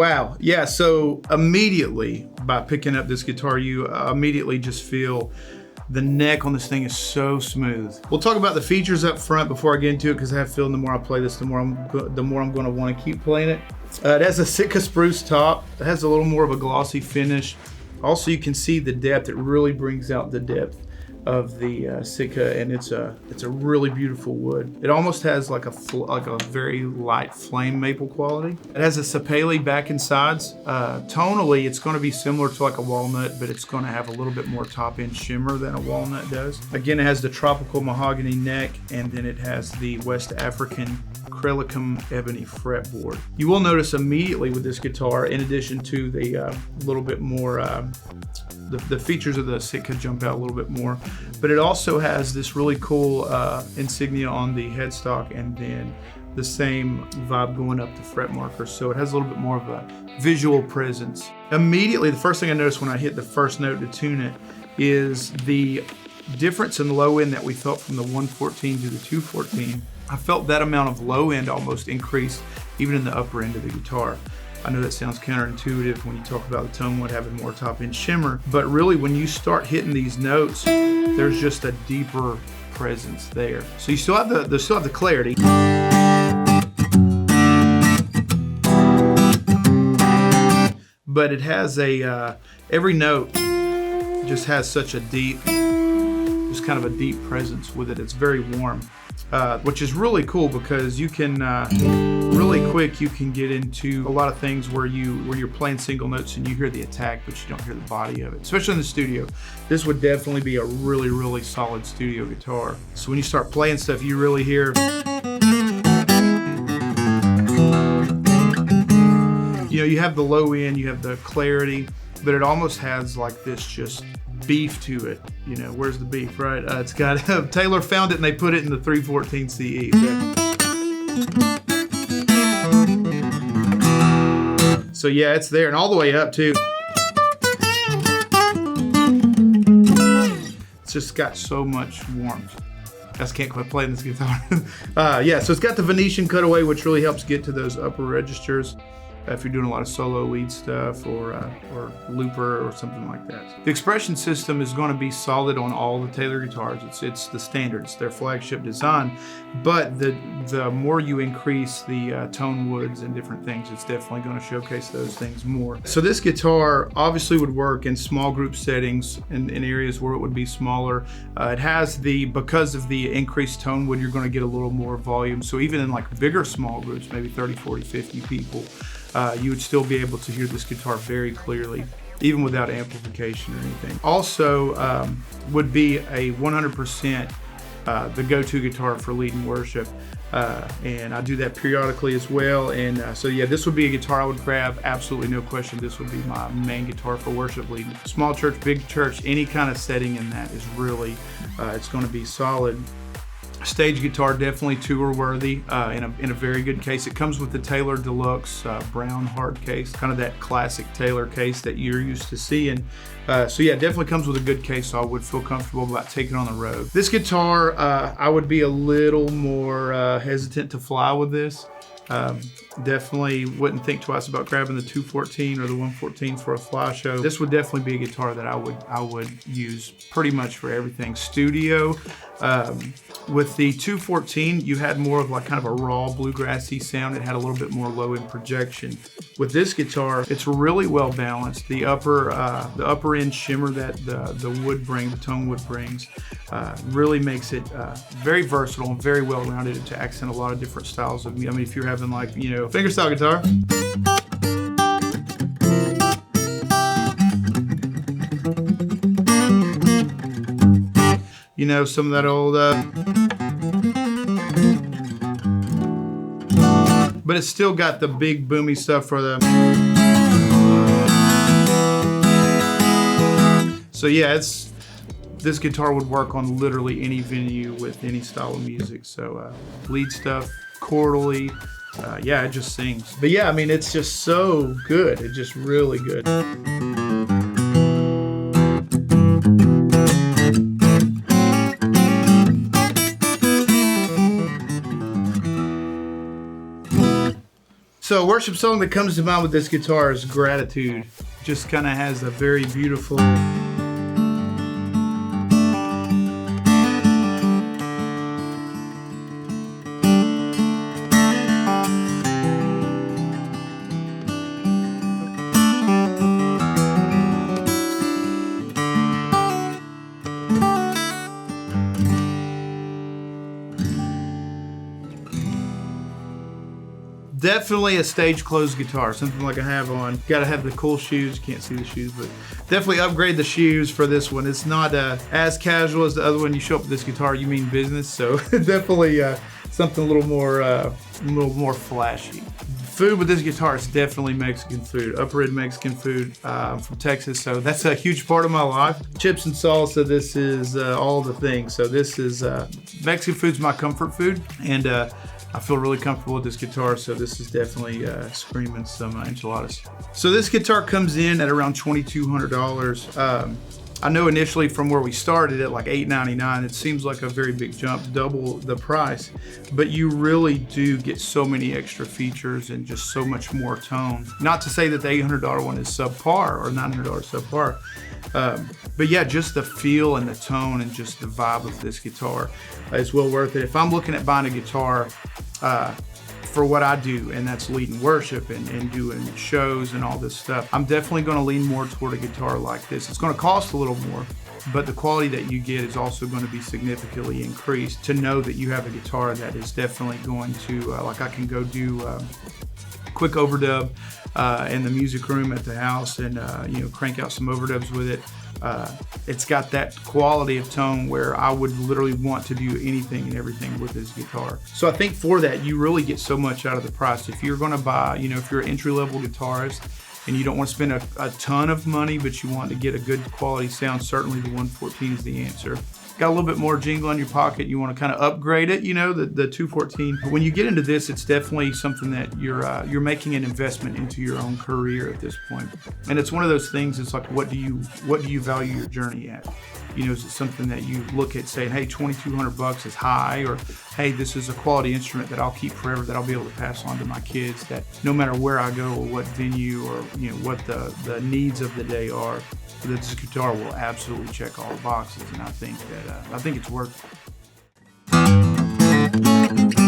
Wow. Yeah, so immediately by picking up this guitar, you immediately just feel the neck on this thing is so smooth. We'll talk about the features up front before I get into it, because I have a feeling the more I play this, the more I'm going to want to keep playing it. It has a Sitka spruce top. It has a little more of a glossy finish. Also, you can see the depth. It really brings out the depth of the Sitka, and it's a really beautiful wood. It almost has like a very light flame maple quality. It has a sapele back and sides. Tonally, it's going to be similar to like a walnut, but it's going to have a little bit more top end shimmer than a walnut does. Again, it has the tropical mahogany neck, and then it has the West African crelicam ebony fretboard. You will notice immediately with this guitar, in addition to the little bit more the features of the Sitka jump out a little bit more, but it also has this really cool insignia on the headstock, and then the same vibe going up the fret markers. So it has a little bit more of a visual presence. Immediately, the first thing I noticed when I hit the first note to tune it is the difference in low end that we felt from the 114 to the 214. I felt that amount of low end almost increase even in the upper end of the guitar. I know that sounds counterintuitive when you talk about the tone wood having more top end shimmer, but really when you start hitting these notes, there's just a deeper presence there. So you still have the clarity. But it has every note just has such a deep, just kind of a deep presence with it. It's very warm, which is really cool, because you can really quick you can get into a lot of things where you're playing single notes and you hear the attack, but you don't hear the body of it, especially in the studio. This would definitely be a really, really solid studio guitar. So when you start playing stuff, you really hear, you have the low end, you have the clarity, but it almost has like this just beef to it. Where's the beef, right? It's got, Taylor found it and they put it in the 314 CE. So yeah, it's there, and all the way up too. It's just got so much warmth. I just can't quit playing this guitar. Yeah, so it's got the Venetian cutaway, which really helps get to those upper registers if you're doing a lot of solo lead stuff or looper or something like that. The expression system is going to be solid on all the Taylor guitars. It's the standard. It's their flagship design. But the more you increase the tone woods and different things, it's definitely going to showcase those things more. So this guitar obviously would work in small group settings in areas where it would be smaller. It has because of the increased tone wood, you're going to get a little more volume. So even in like bigger small groups, maybe 30, 40, 50 people, you would still be able to hear this guitar very clearly, even without amplification or anything. Also, would be a 100% the go-to guitar for leading worship, and I do that periodically as well. And so yeah, this would be a guitar I would grab, absolutely no question. This would be my main guitar for worship leading. Small church, big church, any kind of setting in that is really, it's going to be solid. Stage guitar, definitely tour worthy, in a very good case. It comes with the Taylor Deluxe brown hard case, kind of that classic Taylor case that you're used to seeing. So yeah, definitely comes with a good case, so I would feel comfortable about taking it on the road. This guitar, I would be a little more hesitant to fly with this. Definitely wouldn't think twice about grabbing the 214 or the 114 for a fly show. This would definitely be a guitar that I would use pretty much for everything. Studio, with the 214, you had more of like kind of a raw bluegrassy sound. It had a little bit more low end projection. With this guitar, it's really well balanced. The upper end shimmer that the wood brings, the tone wood brings, really makes it very versatile and very well rounded to accent a lot of different styles of music. I mean, if you're having like, fingerstyle guitar, some of that old, but it's still got the big boomy stuff for the. So yeah, this guitar would work on literally any venue with any style of music. So lead stuff, chordally, yeah, it just sings. But yeah, I mean, it's just so good. It's just really good. So worship song that comes to mind with this guitar is Gratitude. Just kind of has a very beautiful... Definitely a stage closed guitar, something like I have on. Got to have the cool shoes. You can't see the shoes, but definitely upgrade the shoes for this one. It's not as casual as the other one. You show up with this guitar, you mean business. So definitely something a little more flashy. Food with this guitar is definitely Mexican food, upper red Mexican food. I'm from Texas, so that's a huge part of my life. Chips and salsa, this is all the things. So this is, Mexican food's my comfort food, and I feel really comfortable with this guitar, so this is definitely screaming some enchiladas. So this guitar comes in at around $2,200. I know initially from where we started at like $899, it seems like a very big jump, double the price, but you really do get so many extra features and just so much more tone. Not to say that the $800 one is subpar or $900 subpar, but yeah, just the feel and the tone and just the vibe of this guitar is well worth it. If I'm looking at buying a guitar for what I do, and that's leading worship and doing shows and all this stuff, I'm definitely going to lean more toward a guitar like this. It's going to cost a little more, but the quality that you get is also going to be significantly increased to know that you have a guitar that is definitely going to, like I can go do quick overdub in the music room at the house and crank out some overdubs with it. It's got that quality of tone where I would literally want to do anything and everything with this guitar. So I think for that, you really get so much out of the price. If you're going to buy, if you're an entry-level guitarist and you don't want to spend a ton of money, but you want to get a good quality sound, certainly the 114 is the answer. Got a little bit more jingle in your pocket, you want to kind of upgrade it, the 214. But when you get into this, it's definitely something that you're making an investment into your own career at this point. And it's one of those things, it's like, what do you value your journey at? Is it something that you look at saying, hey, $2,200 is high, or hey, this is a quality instrument that I'll keep forever, that I'll be able to pass on to my kids, that no matter where I go or what venue or what the needs of the day are, this guitar will absolutely check all the boxes, and I think it's worth it.